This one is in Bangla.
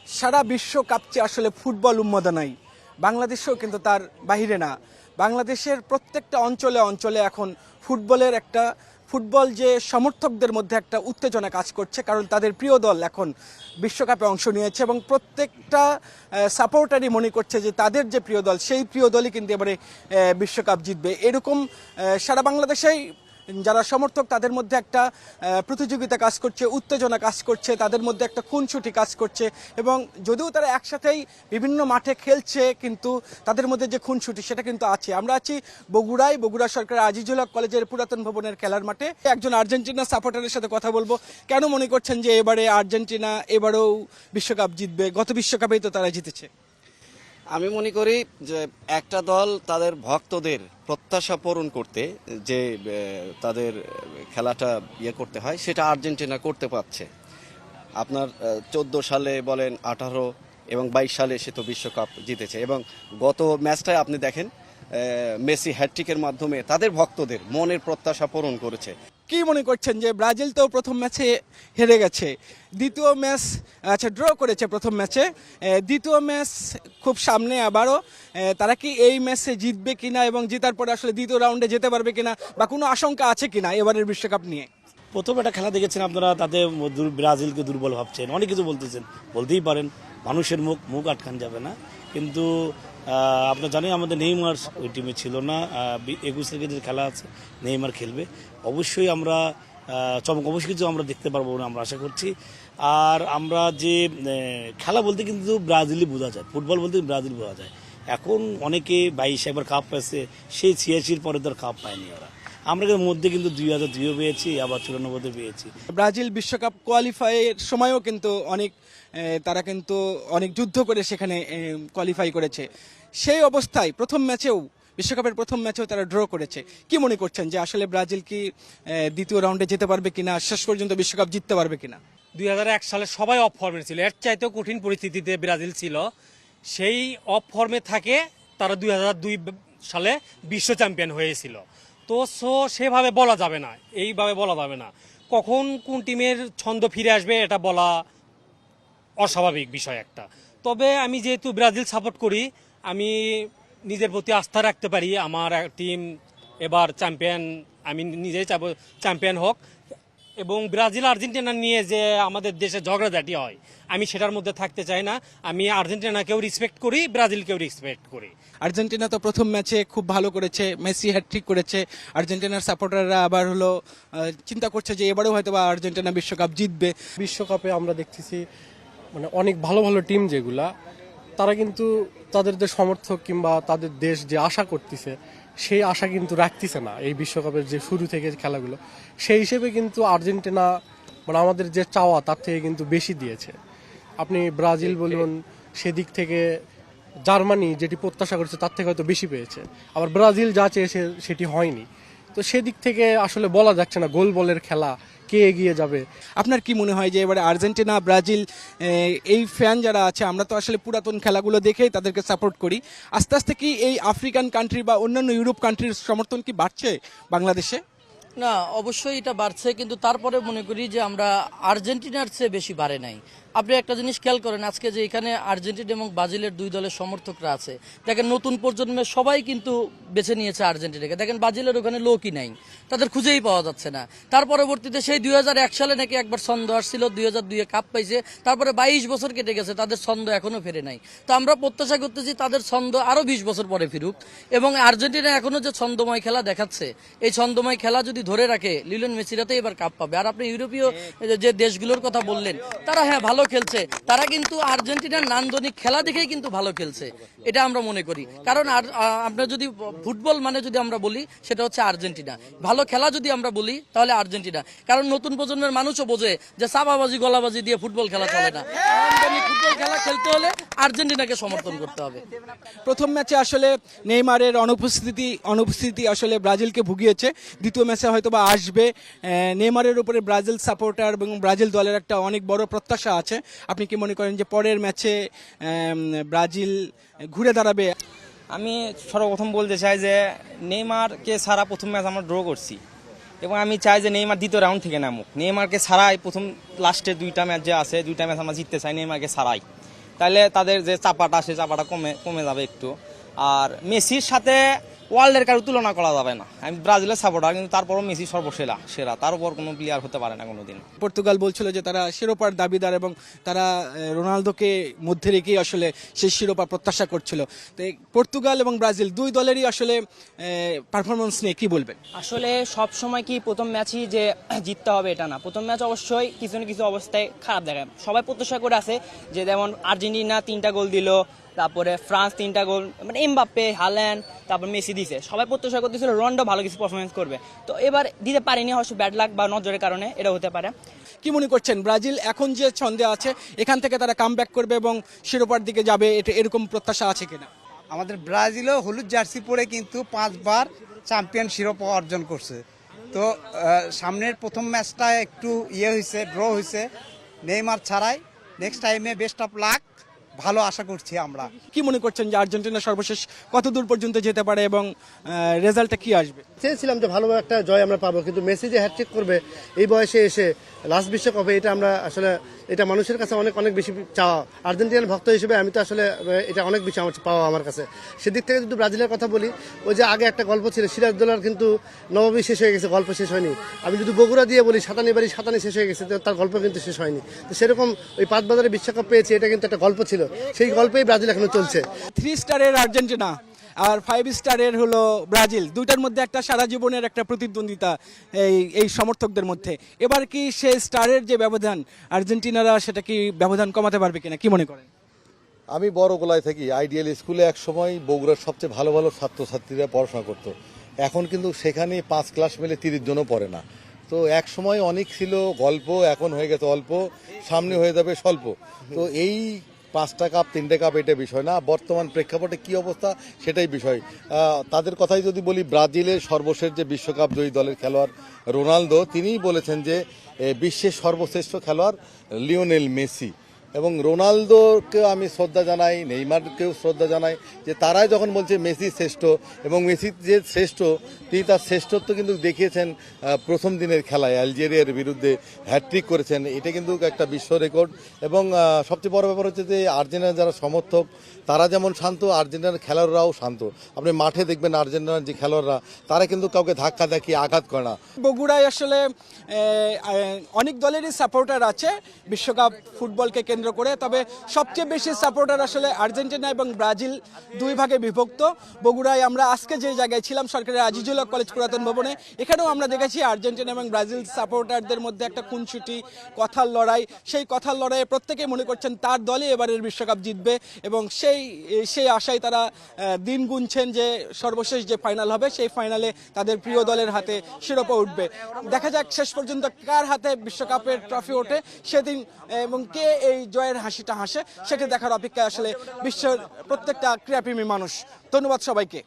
সারা বিশ্ব কাঁপছে আসলে ফুটবল উন্মাদনায়। বাংলাদেশেও কিন্তু তার বাহিরে না। বাংলাদেশের প্রত্যেকটা অঞ্চলে অঞ্চলে এখন ফুটবল যে সমর্থকদের মধ্যে একটা উত্তেজনা কাজ করছে, কারণ তাদের প্রিয় দল এখন বিশ্বকাপে অংশ নিয়েছে এবং প্রত্যেকটা সাপোর্টারই মনে করছে যে তাদের যে প্রিয় দল সেই প্রিয় দলই কিন্তু এবারে বিশ্বকাপ জিতবে। এরকম সারা বাংলাদেশেই যারা সমর্থক তাদের মধ্যে একটা প্রতিযোগিতা কাজ করছে, উত্তেজনা কাজ করছে, তাদের মধ্যে একটা খুনসুটি কাজ করছে এবং যদিও তারা একসাথেই বিভিন্ন মাঠে খেলছে কিন্তু তাদের মধ্যে যে খুনসুটি সেটা কিন্তু আছে। আমরা আছি বগুড়া সরকার আজিজুল হক কলেজের পুরাতন ভবনের খেলার মাঠে। একজন আর্জেন্টিনা সাপোর্টারের সাথে কথা বলবো। কেন মনে করছেন যে এবারে আর্জেন্টিনা এবারেও বিশ্বকাপ জিতবে? গত বিশ্বকাপেই তো তারা জিতেছে। আমি মনে করি যে একটা দল তাদের ভক্তদের প্রত্যাশা পূরণ করতে যে তাদের খেলাটা করতে হয় সেটা আর্জেন্টিনা করতে পারছে। আপনার 14 সালে বলেন, 18 এবং 22 সালে সে তো বিশ্বকাপ জিতেছে এবং গত ম্যাচটায় আপনি দেখেন মেসি হ্যাটট্রিকের মাধ্যমে তাদের ভক্তদের মনের প্রত্যাশা পূরণ করেছে। কি মনে করছেন যে ব্রাজিল তো প্রথম ম্যাচে হেরে গেছে, দ্বিতীয় ম্যাচ ড্র করেছে প্রথম ম্যাচে, দ্বিতীয় ম্যাচ খুব সামনে আবারও, তারা কি এই ম্যাচে জিতবে কিনা এবং জেতার পরে আসলে দ্বিতীয় রাউন্ডে যেতে পারবে কিনা বা কোনো আশঙ্কা আছে কিনা এবারের বিশ্বকাপ নিয়ে? প্রথম একটা খেলা দেখেছেন আপনারা, তাতে ব্রাজিলকে দুর্বল ভাবছেন, অনেক কিছু বলতেছেন, বলতেই পারেন, মানুষের মুখ আটকান যাবে না। কিন্তু আপনারা জানেন আমাদের নেইমার ওই টিমে ছিল না। 21 তারিখে যে খেলা আছে নেইমার খেলবে। অবশ্যই আমরা অবশ্যই কিছু আমরা দেখতে পারবো না, আমরা আশা করছি। আর আমরা যে খেলা বলতে কিন্তু ব্রাজিলই বোঝা যায়, ফুটবল বলতে ব্রাজিল বোঝা যায়। এখন অনেকে 22 একবার কাপ পেয়েছে, সেই 86 পরে তো কাপ পায়নি ওরা। আমরা মধ্যে কিন্তু 2002 পেয়েছি, আবার 94 পেয়েছি। ব্রাজিল বিশ্বকাপ কোয়ালিফাইয়ের সময়ও কিন্তু তারা কিন্তু অনেক যুদ্ধ করে সেখানে কোয়ালিফাই করেছে। সেই অবস্থায় বিশ্বকাপের প্রথম ম্যাচেও তারা ড্র করেছে। কি মনে করছেন যে আসলে ব্রাজিল কি দ্বিতীয় রাউন্ডে যেতে পারবে কিনা, শেষ পর্যন্ত বিশ্বকাপ জিততে পারবে কিনা? 2001 সালে সবাই অফ ফর্মে ছিল, এর চাইতেও কঠিন পরিস্থিতিতে ব্রাজিল ছিল। সেই অফ ফর্মে থাকে তারা 2002 সালে বিশ্ব চ্যাম্পিয়ন হয়েছিল। তো সেভাবে বলা যাবে না, এইভাবে বলা যাবে না। কখন কোন টিমের ছন্দ ফিরে আসবে এটা বলা অস্বাভাবিক বিষয় একটা। তবে আমি যেহেতু ব্রাজিল সাপোর্ট করি, আমি নিজের প্রতি আস্থা রাখতে পারি আমার টিম এবার চ্যাম্পিয়ন, আমি নিজেই চাবো চ্যাম্পিয়ন হোক। এবং ব্রাজিল আর্জেন্টিনা নিয়ে যে আমাদের দেশে ঝগড়াঝাটি হয়, আমি সেটার মধ্যে থাকতে চাই না। আমি আর্জেন্টিনাকেও রেসপেক্ট করি, ব্রাজিলকেও রেসপেক্ট করি। আর্জেন্টিনা তো প্রথম ম্যাচে খুব ভালো করেছে, মেসি হ্যাটট্রিক করেছে। আর্জেন্টিনার সাপোর্টাররা আবার চিন্তা করছে যে এবারেও হয়তো বা আর্জেন্টিনা বিশ্বকাপ জিতবে। বিশ্বকাপে আমরা দেখতেছি মানে অনেক ভালো ভালো টিম যেগুলা, তারা কিন্তু তাদের যে সমর্থক কিংবা তাদের দেশ যে আশা করতেছে সেই আশা কিন্তু রাখতেছে না। এই বিশ্বকাপের যে শুরু থেকে খেলাগুলো, সেই হিসেবে কিন্তু আর্জেন্টিনা মানে আমাদের যে চাওয়া তার থেকে কিন্তু বেশি দিয়েছে। আপনি ব্রাজিল বলুন, সেদিক থেকে জার্মানি যেটি প্রত্যাশা করেছে তার থেকে হয়তো বেশি পেয়েছে, আবার ব্রাজিল যা চেয়েছে সেটি হয়নি। তো সেদিক থেকে আসলে বলা যাচ্ছে না গোল বলের খেলা কে এগিয়ে যাবে। আপনার কি মনে হয় যে এবারে আর্জেন্টিনা ব্রাজিল, এই ফ্যান যারা আছে, আমরা তো আসলে পুরাতন খেলাগুলো দেখেই তাদেরকে সাপোর্ট করি, আস্তে আস্তে কি এই আফ্রিকান কান্ট্রি বা অন্যান্য ইউরোপ কান্ট্রির সমর্থন কি বাড়ছে বাংলাদেশে? না, অবশ্যই এটা বাড়ছে, কিন্তু তারপরে মনে করি যে আমরা আর্জেন্টিনার চেয়ে বেশি বাড়ে নাই। আপনি একটা জিনিস খেয়াল করেন, আজকে যে এখানে আর্জেন্টিনা এবং ব্রাজিলের দুই দলের সমর্থকরা আছে, দেখেন নতুন প্রজন্মের সবাই কিন্তু বেছে নিয়েছে আর্জেন্টিনাকে। দেখেন ব্রাজিলের ওখানে লোকই নাই, তাদের খুঁজেই পাওয়া যাচ্ছে না। তার পরবর্তীতে সেই 2001 সালে নাকি একবার ছন্দ আসছিল, 2002 কাপ পাইছে, তারপরে 22 বছর কেটে গেছে, তাদের ছন্দ এখনো ফেরে নাই। তো আমরা প্রত্যাশা করতেছি তাদের ছন্দ আরো 20 বছর পরে ফিরুক। এবং আর্জেন্টিনা এখনো যে ছন্দময় খেলা দেখাচ্ছে, এই ছন্দময় খেলা যদি ধরে রাখে, লিওনেল মেসিরা তো এবার কাপ পাবে। আর আপনি ইউরোপীয় যে দেশগুলোর কথা বললেন, তারা হ্যাঁ ভালো খেলছে, তারা কিন্তু আর্জেন্টিনার নান্দনিক খেলা দেখেই কিন্তু ভালো খেলছে, এটা আমরা মনে করি। কারণ আপনার যদি ফুটবল মানে যদি আমরা বলি সেটা হচ্ছে আর্জেন্টিনা, ভালো খেলা যদি আমরা বলি তাহলে আর্জেন্টিনা। কারণ নতুন প্রজন্মের মানুষও বোঝে যে চাপাবাজি গলাবাজি দিয়ে ফুটবল খেলা চলে না, ফুটবল খেলা খেলতে হলে আর্জেন্টিনাকে সমর্থন করতে হবে। প্রথম ম্যাচে আসলে নেইমারের অনুপস্থিতি আসলে ব্রাজিলকে ভুগিয়েছে, দ্বিতীয় ম্যাচে হয়তো বা আসবে। নেইমারের উপরে ব্রাজিল সাপোর্টার এবং ব্রাজিল দলের একটা অনেক বড় প্রত্যাশা আছে। আপনি কি মনে করেন যে পরের ম্যাচে ব্রাজিল ঘুরে দাঁড়াবে? আমি সর্বপ্রথম বলতে চাই যে নেইমারকে ছাড়া প্রথম ম্যাচ আমরা ড্র করছি, এবং আমি চাই যে নেইমার দ্বিতীয় রাউন্ড থেকে নামুক। নেইমারকে ছাড়াই প্রথম লাস্টের 2টা ম্যাচ যে আছে 2টা ম্যাচ আমরা জিততে চাই নেইমারকে ছাড়াই, তাহলে তাদের যে চাপাটা সে চাপাটা কমে যাবে একটু। আর মেসির সাথে ওয়ার্ল্ডের কারো তুলনা করা যাবে না। আমি ব্রাজিলের সাপোর্টার, কিন্তু তারপরও মেসি সেরা, তার উপর কোনো প্লেয়ার হতে পারে না কোনোদিন। পর্তুগাল বলছিল যে তারা শিরোপার দাবিদার এবং তারা রোনালদোকে মধ্যে রেখেই আসলে সেই শিরোপা প্রত্যাশা করছিল। তো এই পর্তুগাল এবং ব্রাজিল দুই দলেরই আসলে পারফরমেন্স নিয়ে কি বলবেন? আসলে সব সময় কি প্রথম ম্যাচই যে জিততে হবে এটা না। প্রথম ম্যাচ অবশ্যই কিছু না কিছু অবস্থায় খারাপ দেখায়। সবাই প্রত্যাশা করে আছে যে যেমন আর্জেন্টিনা 3টা গোল দিল, তারপরে ফ্রান্স 3টা গোল, মানে এমবাপ্পে, হাল্যান্ড, তারপর মেসি দিছে। সবাই প্রত্যাশা করতেছিল রোনাল্ডো ভালো কিছু পারফরমেন্স করবে, তো এবার দিতে পারেনি, হয়তো ব্যাড লাক বা নজরের কারণে এটা হতে পারে। কি মনে করছেন ব্রাজিল এখন যে ছন্দে আছে এখান থেকে তারা কামব্যাক করবে এবং শিরোপার দিকে যাবে, এটা এরকম প্রত্যাশা আছে কিনা? আমাদের ব্রাজিলও হলুদ জার্সি পরে কিন্তু 5 বার চ্যাম্পিয়ন শিরোপা অর্জন করছে। তো সামনের প্রথম ম্যাচটা একটু হয়েছে, ড্র হয়েছে নেইমার ছাড়াই। নেক্সট টাইমে বেস্ট অফ লাক, ভালো আশা করছি আমরা। কি মনে করছেন যে আর্জেন্টিনা সর্বশেষ কত দূর পর্যন্ত যেতে পারে এবং রেজাল্টটা কি আসবে? চেয়েছিলাম যে ভালো একটা জয় আমরা পাবো, কিন্তু মেসি যে হ্যাটট্রিক করবে এই বয়সে এসে লাস্ট বিশ্বকাপে, এটা আমরা আসলে এটা মানুষের কাছে অনেক অনেক বেশি চাওয়া। আর্জেন্টিনার ভক্ত হিসেবে আমি তো আসলে এটা অনেক বেশি আমার পাওয়া আমার কাছে। সেদিক থেকে যদি ব্রাজিলের কথা বলি, ওই যে আগে একটা গল্প ছিল সিরাজদৌলার কিন্তু নবাবী শেষ হয়ে গেছে, গল্প শেষ হয়নি। আমি যদি বগুড়া দিয়ে বলি সাতানি বাড়ি সাতানি শেষ হয়ে গেছে, তো তার গল্প কিন্তু শেষ হয়নি। তো সেরকম ওই 5 বাজারে বিশ্বকাপ পেয়েছে, এটা কিন্তু একটা গল্প ছিল, সেই গল্পেই ব্রাজিল এখনো চলছে। 3 স্টারের আর্জেন্টিনা আর 5 স্টারের হলো ব্রাজিল, দুইটার মধ্যে একটা সারা জীবনের একটা প্রতিদ্বন্দ্বিতা এই সমর্থকদের মধ্যে। এবার কি সেই স্টারের যে ব্যবধান আর্জেন্টিনারা সেটা কি ব্যবধান কমাতে পারবে কিনা, কি মনে করেন? আমি বড় গোলায় থাকি। আইডিয়াল স্কুলে এক সময় বগুড়ার সবচেয়ে ভালো ভালো ছাত্রছাত্রীরা পড়াশোনা করতো। এখন কিন্তু সেখানে 5 ক্লাস মিলে 30 জনও পড়ে না। তো এক সময় অনেক ছিল গল্প, এখন হয়ে গেছে অল্প, সামনে হয়ে যাবে স্বল্প। তো এই 5টা কাপ 3টে কাপ এটা বিষয় না, বর্তমান প্রেক্ষাপটে কি অবস্থা সেটাই বিষয়। তাদের কথাই যদি বলি, ব্রাজিলের সর্বশেষ যে বিশ্বকাপ জয়ী দলের খেলোয়াড় রোনালদো, তিনিই বলেছেন যে বিশ্বের সর্বশ্রেষ্ঠ খেলোয়াড় লিওনেল মেসি। এবং রোনালদোকে আমি শ্রদ্ধা জানাই, নেইমারকেও শ্রদ্ধা জানাই, যে তারাই যখন বলছে মেসি শ্রেষ্ঠ, এবং মেসি যে শ্রেষ্ঠ তিনি তার শ্রেষ্ঠত্ব কিন্তু দেখিয়েছেন প্রথম দিনের খেলায় আলজেরিয়ার বিরুদ্ধে হ্যাটট্রিক করেছেন, এটা কিন্তু একটা বিশ্ব রেকর্ড। এবং সবচেয়ে বড় ব্যাপার হচ্ছে যে আর্জেন্টিনার যারা সমর্থক তারা যেমন শান্ত, আর্জেন্টিনার খেলোয়াড়রাও শান্ত। আপনি মাঠে দেখবেন আর্জেন্টিনার যে খেলোয়াড়রা তারা কিন্তু কাউকে ধাক্কা দেখিয়ে আঘাত করে না। বগুড়ায় আসলে অনেক দলেরই সাপোর্টার আছে বিশ্বকাপ ফুটবলকে কেন্দ্র করে, তবে সবচেয়ে বেশি সাপোর্টার আসলে আর্জেন্টিনা এবং ব্রাজিল দুই ভাগে বিভক্ত। বগুড়ায় আমরা আজকে যে জায়গায় ছিলাম সরকারি আজিজুল হক কলেজ পুরাতন ভবনে, এখানেও আমরা দেখেছি আর্জেন্টিনা এবং ব্রাজিল সাপোর্টারদের মধ্যে একটা খুনসুটি কথার লড়াই। সেই কথার লড়াইয়ে প্রত্যেকেই মনে করছেন তার দলই এবারের বিশ্বকাপ জিতবে এবং সেই আশায় তারা দিন গুনছেন যে সর্বশেষ যে ফাইনাল হবে সেই ফাইনালে তাদের প্রিয় দলের হাতে শিরোপা উঠবে। দেখা যাক শেষ পর্যন্ত কার হাতে বিশ্বকাপের ট্রফি ওঠে সেদিন, এবং কে এই জয়ের হাসিটা হাসে সেটা দেখার অপেক্ষায় আসলে বিশ্বের প্রত্যেকটা ক্রীড়াপ্রেমী মানুষ। ধন্যবাদ সবাইকে।